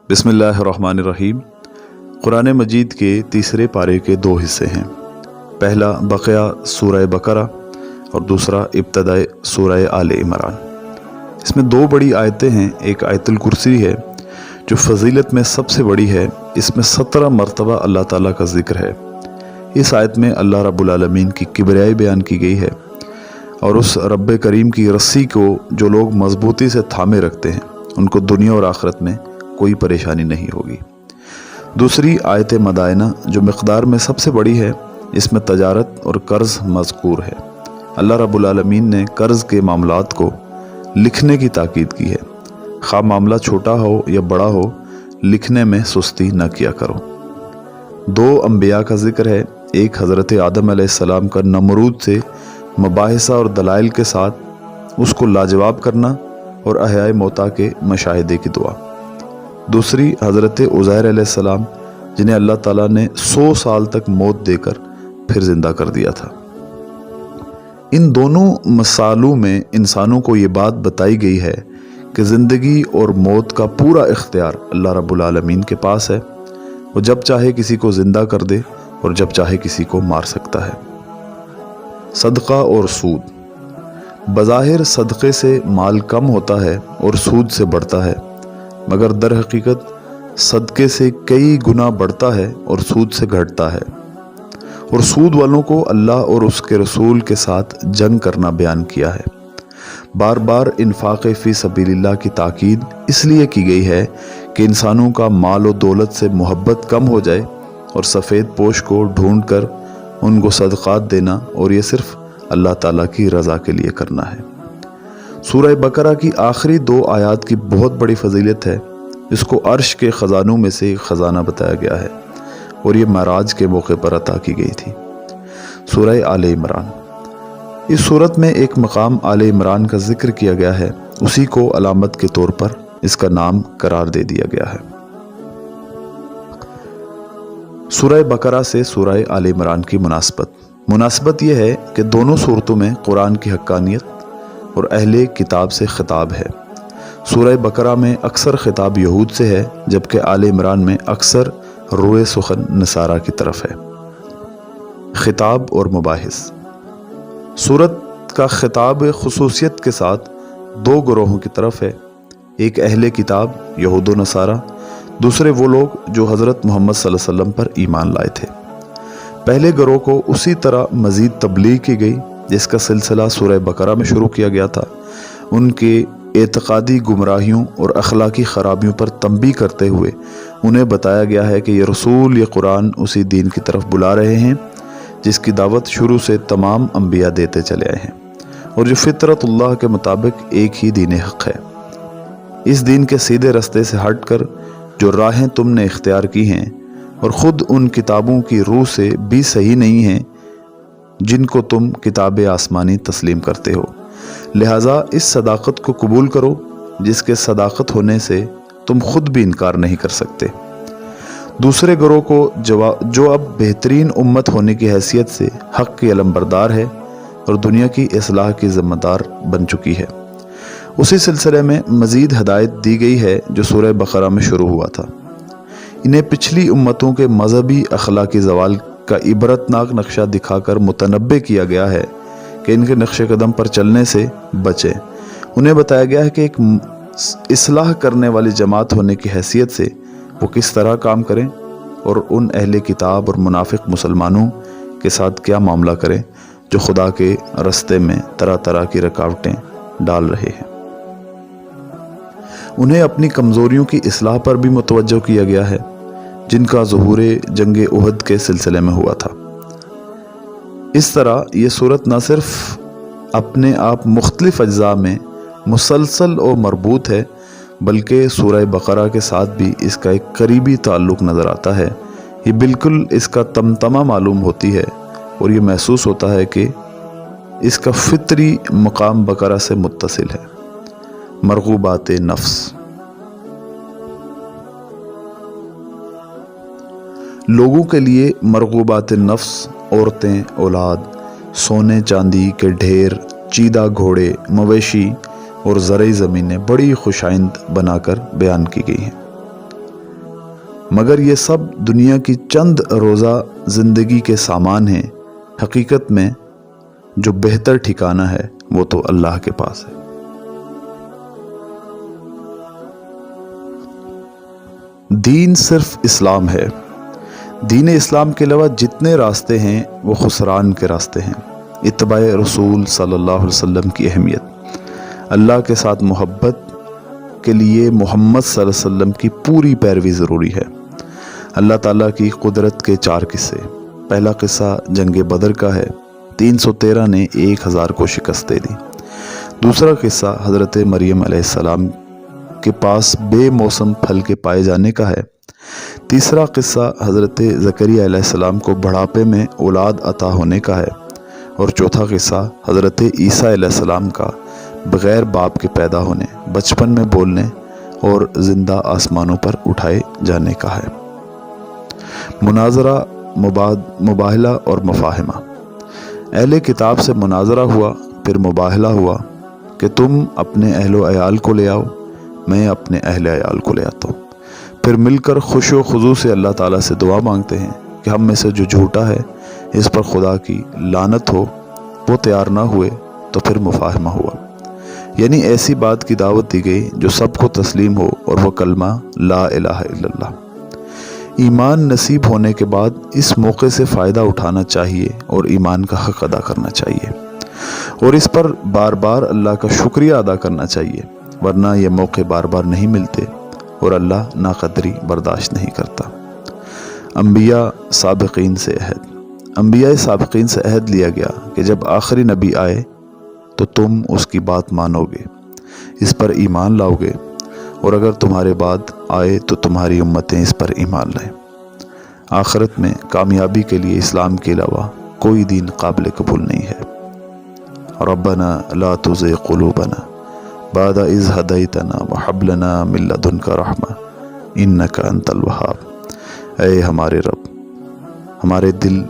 बिस्मिल्लाहिर्रहमानिर्रहीम। कुरान मजीद के तीसरे पारे के दो हिस्से हैं। पहला बक़या सूरह बकरा और दूसरा इब्तदाए सूरह आले इमरान। इसमें दो बड़ी आयतें हैं। एक आयतुल कुर्सी है जो फजीलत में सबसे बड़ी है। इसमें 17 मरतबा अल्लाह ताला का जिक्र है। इस आयत में अल्लाह रब्बुल आलमीन की किबरियाई बयान की गई है और उस रब्बे करीम की रस्सी को जो लोग मजबूती से थामे रखते हैं उनको दुनिया और आखिरत में कोई परेशानी नहीं होगी। दूसरी आयत मदायना जो मिक़दार में सबसे बड़ी है, इसमें तजारत और कर्ज़ मज़कूर है। अल्लाह रब्बुल आलमीन ने कर्ज़ के मामलात को लिखने की ताकीद की है। खा मामला छोटा हो या बड़ा हो, लिखने में सुस्ती न किया करो। दो अंबिया का जिक्र है। एक हज़रत आदम अलैहिस्सलाम का नमरूद से मुबाहिसा और दलाइल के साथ उसको लाजवाब करना और अहयाए मौता के मशाहिदे की दुआ। दूसरी हज़रत उज़ैर अलैहिस्सलाम जिन्हें अल्लाह ताला ने 100 साल तक मौत देकर फिर ज़िंदा कर दिया था। इन दोनों मसालों में इंसानों को ये बात बताई गई है कि ज़िंदगी और मौत का पूरा इख्तियार अल्लाह रब्बुल आलमीन के पास है। वो जब चाहे किसी को ज़िंदा कर दे और जब चाहे किसी को मार सकता है। सदका और सूद। बज़ाहिर सदक़े से माल कम होता है और सूद से बढ़ता है, मगर दर हकीकत सदक़े से कई गुना बढ़ता है और सूद से घटता है। और सूद वालों को अल्लाह और उसके रसूल के साथ जंग करना बयान किया है। बार बार इन्फाक़ फ़ी सबीलिल्लाह की ताकीद इसलिए की गई है कि इंसानों का माल और दौलत से मोहब्बत कम हो जाए और सफ़ेद पोश को ढूंढ कर उनको सदक़ात देना, और ये सिर्फ़ अल्लाह ताला की रज़ा के लिए करना है। सूरह बकरा की आखिरी दो आयात की बहुत बड़ी फजीलत है। इसको अर्श के ख़जानों में से एक ख़जाना बताया गया है और ये महराज के मौके पर अता की गई थी। सूरह आले इमरान। इस सूरत में एक मकाम आले इमरान का जिक्र किया गया है, उसी को अलामत के तौर पर इसका नाम करार दे दिया गया है। सूरह बकरा से सूरह आले इमरान की मुनासबत यह है कि दोनों सूरतों में कुरान की हक्कानियत और अहले किताब से खिताब है। सूरह बकरा में अक्सर खिताब यहूद से है, जबकि आले इमरान में अक्सर रोए सुखन नसारा की तरफ है। खिताब और मुबाहिस। सूरत का खिताब खुसूसियत के साथ दो ग्रोहों की तरफ है। एक अहले किताब यहूद व नसारा, दूसरे वो लोग जो हज़रत मोहम्मद सल्लल्लाहु अलैहि वसल्लम पर ईमान लाए थे। पहले ग्रोह को उसी तरह मज़ीद तबलीग की गई जिसका सिलसिला सूरह बकरा में शुरू किया गया था। उनके एतक़ादी गुमराहियों और अखलाकी ख़राबियों पर तंबीह करते हुए उन्हें बताया गया है कि ये रसूल, ये कुरान उसी दीन की तरफ बुला रहे हैं जिसकी दावत शुरू से तमाम अंबिया देते चले आए हैं और जो फितरतुल्लाह के मुताबिक एक ही दीन हक़ है। इस दीन के सीधे रास्ते से हट कर जो राहें तुमने इख्तियार की हैं और ख़ुद उन किताबों की रूह से भी सही नहीं हैं जिनको तुम किताब आसमानी तस्लीम करते हो, लिहाजा इस सदाकत को कबूल करो जिसके सदाकत होने से तुम खुद भी इनकार नहीं कर सकते। दूसरे ग्रोह को जो अब बेहतरीन उम्मत होने की हैसियत से हक़ की अलमबरदार है और दुनिया की इस्लाह की ज़िम्मेदार बन चुकी है, उसी सिलसिले में मज़ीद हदायत दी गई है जो सूरह बकरा में शुरू हुआ था। इन्हें पिछली उम्मतों के मजहबी अखलाकी ज़वाल का इबरतनाक नक्शा दिखाकर मुतनब्बे किया गया है कि इनके नक्शे कदम पर चलने से बचें। उन्हें बताया गया है कि एक इस्लाह करने वाली जमात होने की हैसियत से वो किस तरह काम करें और उन अहले किताब और मुनाफिक मुसलमानों के साथ क्या मामला करें जो खुदा के रास्ते में तरह तरह की रुकावटें डाल रहे हैं। उन्हें अपनी कमज़ोरियों की इस्लाह पर भी मुतवज्जो किया गया है जिनका ज़ुहूर जंग उहद के सिलसिले में हुआ था। इस तरह ये सूरत न सिर्फ अपने आप मुख्तलिफ अज्जा में मुसलसल और मरबूत है, बल्कि सूरह बकरा के साथ भी इसका एक करीबी ताल्लुक़ नज़र आता है। ये बिल्कुल इसका तमतमा मालूम होती है और ये महसूस होता है कि इसका फितरी मकाम बकरा से मुत्तसिल है। मरगूबात नफ्स। लोगों के लिए मरगूबात नफ्स औरतें, औलाद, सोने चांदी के ढेर, चीदा घोड़े, मवेशी और ज़रई ज़मीनें बड़ी खुशाइंद बनाकर बयान की गई हैं। مگر یہ سب دنیا کی چند روزہ زندگی کے سامان ہیں، حقیقت میں جو بہتر ٹھکانہ ہے وہ تو اللہ کے پاس ہے۔ دین صرف اسلام ہے۔ دین اسلام کے علاوہ جتنے راستے ہیں وہ خسران کے راستے ہیں۔ اتباع رسول صلی اللہ علیہ وسلم کی اہمیت، اللہ کے ساتھ محبت کے لیے محمد صلی اللہ علیہ وسلم کی پوری پیروی ضروری ہے۔ اللہ تعالیٰ کی قدرت کے 4 قصے۔ پہلا قصہ جنگ بدر کا ہے، 313 نے 1000 کو شکست دے دی۔ دوسرا قصہ حضرت مریم علیہ السلام کے پاس بے موسم پھل کے پائے جانے کا ہے۔ تیسرا قصہ حضرت زکریا علیہ السلام کو بڑھاپے میں اولاد عطا ہونے کا ہے، اور چوتھا قصہ حضرت عیسیٰ علیہ السلام کا بغیر باپ کے پیدا ہونے، بچپن میں بولنے اور زندہ آسمانوں پر اٹھائے جانے کا ہے۔ مناظرہ، مباہلہ اور مفاہمہ۔ اہل کتاب سے مناظرہ ہوا، پھر مباہلہ ہوا کہ تم اپنے اہل و عیال کو لے آؤ، میں اپنے اہل عیال کو لے آتا ہوں، پھر مل کر خوش و خضوع سے اللہ تعالیٰ سے دعا مانگتے ہیں کہ ہم میں سے جو جھوٹا ہے اس پر خدا کی لعنت ہو۔ وہ تیار نہ ہوئے تو پھر مفاہمہ ہوا، یعنی ایسی بات کی دعوت دی گئی جو سب کو تسلیم ہو، اور وہ کلمہ لا الہ الا اللہ۔ ایمان نصیب ہونے کے بعد اس موقع سے فائدہ اٹھانا چاہیے اور ایمان کا حق ادا کرنا چاہیے، اور اس پر بار بار اللہ کا شکریہ ادا کرنا چاہیے، ورنہ یہ موقع بار بار نہیں ملتے اور اللہ ناقدری برداشت نہیں کرتا۔ انبیاء سابقین سے عہد۔ انبیاء سابقین سے عہد لیا گیا کہ جب آخری نبی آئے تو تم اس کی بات مانو گے، اس پر ایمان لاؤ گے، اور اگر تمہارے بعد آئے تو تمہاری امتیں اس پر ایمان لائیں۔ آخرت میں کامیابی کے لیے اسلام کے علاوہ کوئی دین قابل قبول نہیں ہے۔ ربنا لا تزغ قلوبنا بعد اذ ہدیتنا وہب لنا من لدنک رحمہ انک انت الوہاب۔ اے ہمارے رب، ہمارے دل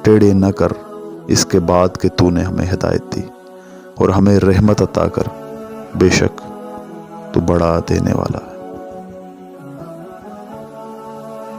ٹیڑھے نہ کر اس کے بعد کہ تو نے ہمیں ہدایت دی، اور ہمیں رحمت عطا کر، بے شک تو بڑا دینے والا